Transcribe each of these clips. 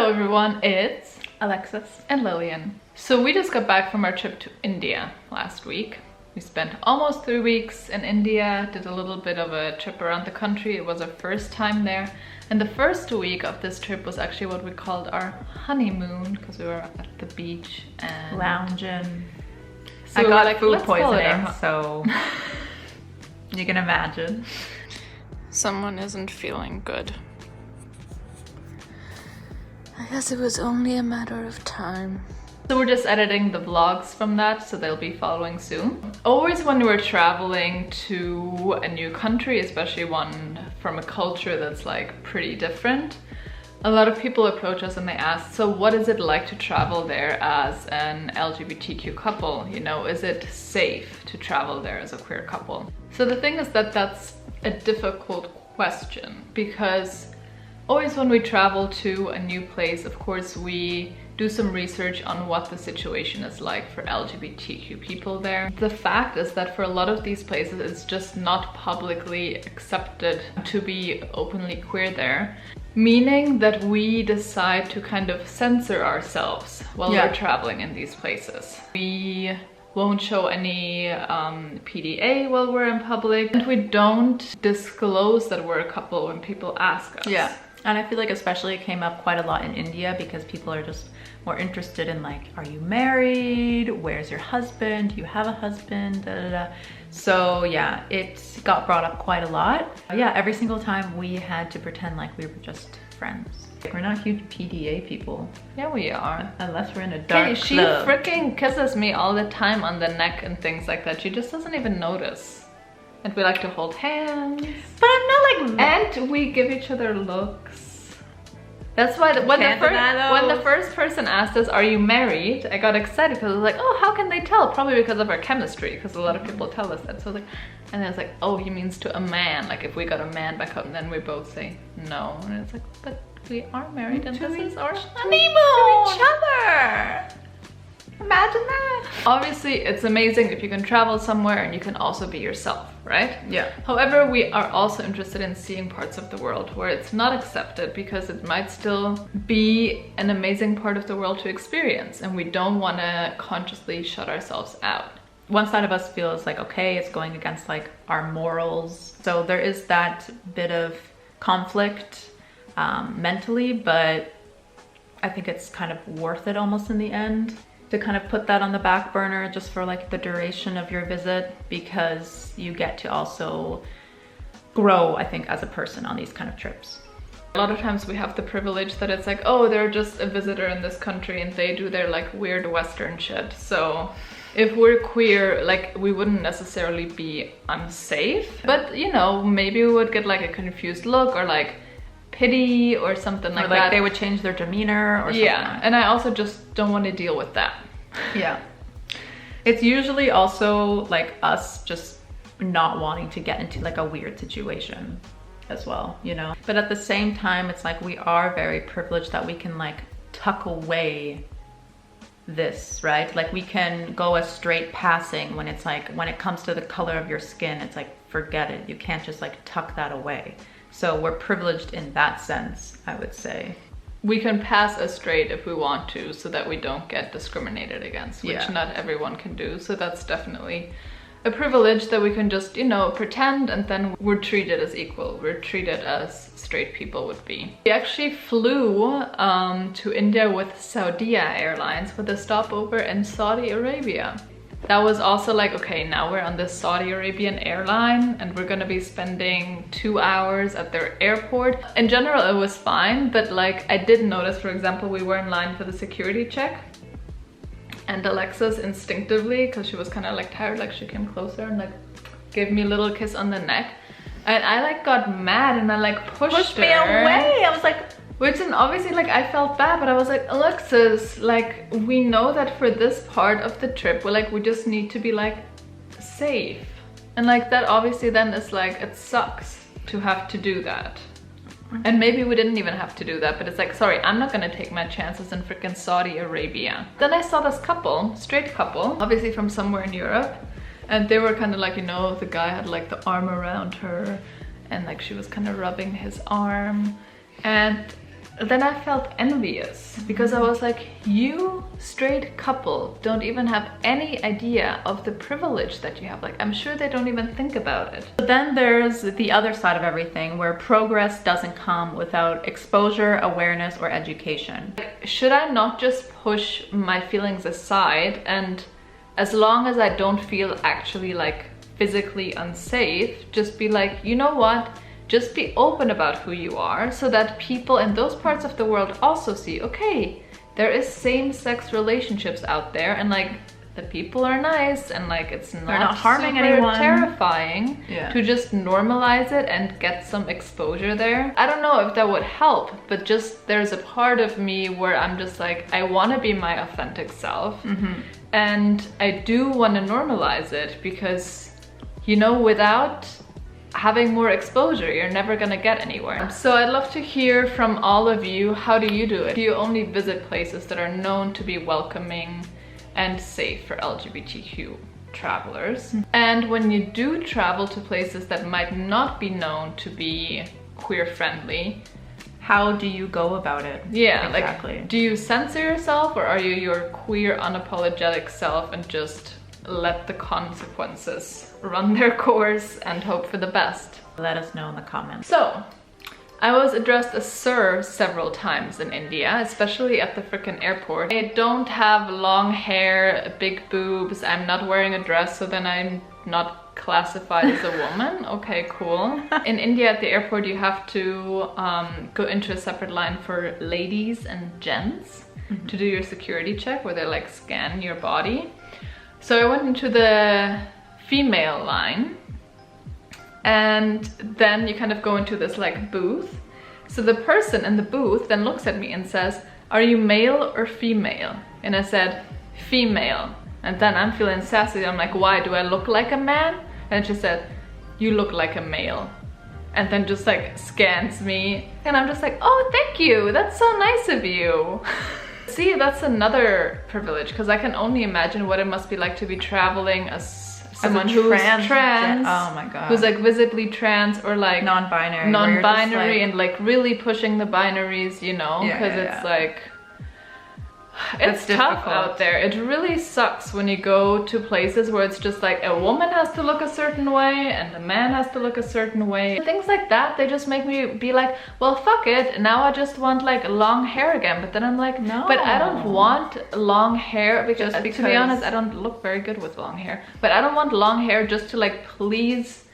Hello everyone, it's Alexis and Lilian. So we just got back from our trip to India last week. We spent almost 3 weeks in India, did a little bit of a trip around the country. It was our first time there. And the first week of this trip was actually what we called our honeymoon, because we were at the beach and lounging. So I we got were like, food let's call it poisoning, so you can imagine. Someone isn't feeling good. I guess it was only a matter of time. So we're just editing the vlogs from that, so they'll be following soon. Always when we're traveling to a new country, especially one from a culture that's like pretty different, a lot of people approach us and they ask, so what is it like to travel there as an LGBTQ couple? You know, is it safe to travel there as a queer couple? So the thing is that that's a difficult question, because always when we travel to a new place, of course, we do some research on what the situation is like for LGBTQ people there. The fact is that for a lot of these places, it's just not publicly accepted to be openly queer there, meaning that we decide to kind of censor ourselves while we're traveling in these places. We won't show any PDA while we're in public, and we don't disclose that we're a couple when people ask us. Yeah. And I feel like especially it came up quite a lot in India because people are just more interested in like, are you married? Where's your husband? Do you have a husband? Da, da, da. So yeah, it got brought up quite a lot. Yeah, every single time we had to pretend like we were just friends. Like, we're not huge PDA people. Yeah, we are. Unless we're in a dark club. She freaking kisses me all the time on the neck and things like that. She just doesn't even notice. And we like to hold hands. But I'm not like... And we give each other looks. That's why when the first person asked us, are you married? I got excited because I was like, oh, how can they tell? Probably because of our chemistry, because a lot of people tell us that. So I was like, and I was like, oh, he means to a man. Like if we got a man back home, then we both say no. And it's like, but we are married and this is our honeymoon. To each other. Imagine that. Obviously, it's amazing if you can travel somewhere and you can also be yourself, right? Yeah. However, we are also interested in seeing parts of the world where it's not accepted, because it might still be an amazing part of the world to experience, and we don't want to consciously shut ourselves out. One side of us feels like, okay, it's going against like our morals. So there is that bit of conflict mentally, but I think it's kind of worth it almost in the end to kind of put that on the back burner just for like the duration of your visit, because you get to also grow, I think, as a person on these kind of trips. A lot of times we have the privilege that it's like, oh, they're just a visitor in this country and they do their like weird Western shit. So if we're queer, like we wouldn't necessarily be unsafe, but you know, maybe we would get like a confused look or like pity or something like that. Like they would change their demeanor or something. Yeah, and I also just don't want to deal with that. Yeah. It's usually also like us just not wanting to get into like a weird situation as well, you know? But at the same time, it's like we are very privileged that we can like tuck away this, right? Like we can go as straight passing when it's like, when it comes to the color of your skin, it's like, forget it. You can't just like tuck that away. So we're privileged in that sense, I would say. We can pass as straight if we want to, so that we don't get discriminated against, which not everyone can do. So that's definitely a privilege that we can just, you know, pretend, and then we're treated as equal. We're treated as straight people would be. We actually flew to India with Saudia Airlines with a stopover in Saudi Arabia. That was also like, okay, now we're on this Saudi Arabian airline and we're gonna be spending 2 hours at their airport. In general, it was fine, but like I did notice, for example, we were in line for the security check, and Alexis instinctively, because she was kind of like tired, like she came closer and like gave me a little kiss on the neck. And I like got mad and I like pushed me away. I was like, which then obviously like I felt bad, but I was like, Alexis, like we know that for this part of the trip, we just need to be like safe. And like that obviously then is like, it sucks to have to do that. And maybe we didn't even have to do that, but it's like, sorry, I'm not gonna take my chances in freaking Saudi Arabia. Then I saw this couple, straight couple, obviously from somewhere in Europe. And they were kind of like, you know, the guy had like the arm around her and like she was kind of rubbing his arm. And then I felt envious because I was like, you straight couple don't even have any idea of the privilege that you have. Like, I'm sure they don't even think about it. But then there's the other side of everything where progress doesn't come without exposure, awareness, or education. Like, should I not just push my feelings aside, and as long as I don't feel actually like physically unsafe, just be like, you know what? Just be open about who you are so that people in those parts of the world also see, okay, there is same-sex relationships out there, and like the people are nice, and like it's not harming super anyone. Terrifying to just normalize it and get some exposure there. I don't know if that would help, but just there's a part of me where I'm just like, I want to be my authentic self, and I do want to normalize it because, you know, without having more exposure, you're never gonna get anywhere. So I'd love to hear from all of you, how do you do it? Do you only visit places that are known to be welcoming and safe for LGBTQ travelers? And when you do travel to places that might not be known to be queer friendly, how do you go about it? Yeah, exactly. Like, do you censor yourself, or are you your queer unapologetic self and just let the consequences run their course and hope for the best? Let us know in the comments. So, I was addressed as sir several times in India, especially at the frickin' airport. I don't have long hair, big boobs, I'm not wearing a dress, so then I'm not classified as a woman. Okay, cool. In India at the airport you have to go into a separate line for ladies and gents to do your security check, where they like scan your body. So I went into the female line, and then you kind of go into this like booth. So the person in the booth then looks at me and says, are you male or female? And I said, female. And then I'm feeling sassy. I'm like, why? Do I look like a man? And she said, you look like a male. And then just like scans me. And I'm just like, oh, thank you. That's so nice of you. See, that's another privilege, because I can only imagine what it must be like to be traveling as someone who's trans. Oh my god. Who's like visibly trans, or like non-binary, and like really pushing the binaries, you know, because it's like, it's tough out there. It really sucks when you go to places where it's just like a woman has to look a certain way and a man has to look a certain way. Things like that, they just make me be like, well, fuck it, now I just want like long hair again. But then I'm like, no, but I don't want long hair because to be honest, I don't look very good with long hair. But I don't want long hair just to like please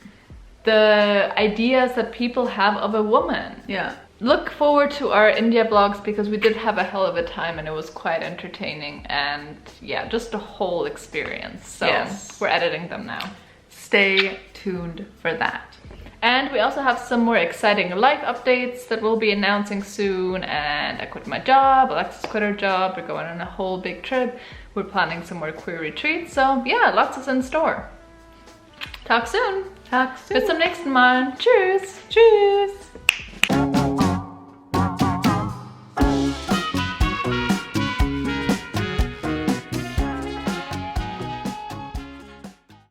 the ideas that people have of a woman. Yeah. Look forward to our India vlogs, because we did have a hell of a time and it was quite entertaining, and yeah, just a whole experience. So we're editing them now. Stay tuned for that. And we also have some more exciting life updates that we'll be announcing soon. And I quit my job, Alexis quit her job, we're going on a whole big trip, we're planning some more queer retreats. So yeah, lots is in store. Talk soon. Talk soon. Bis zum nächsten Mal. Tschüss. Tschüss.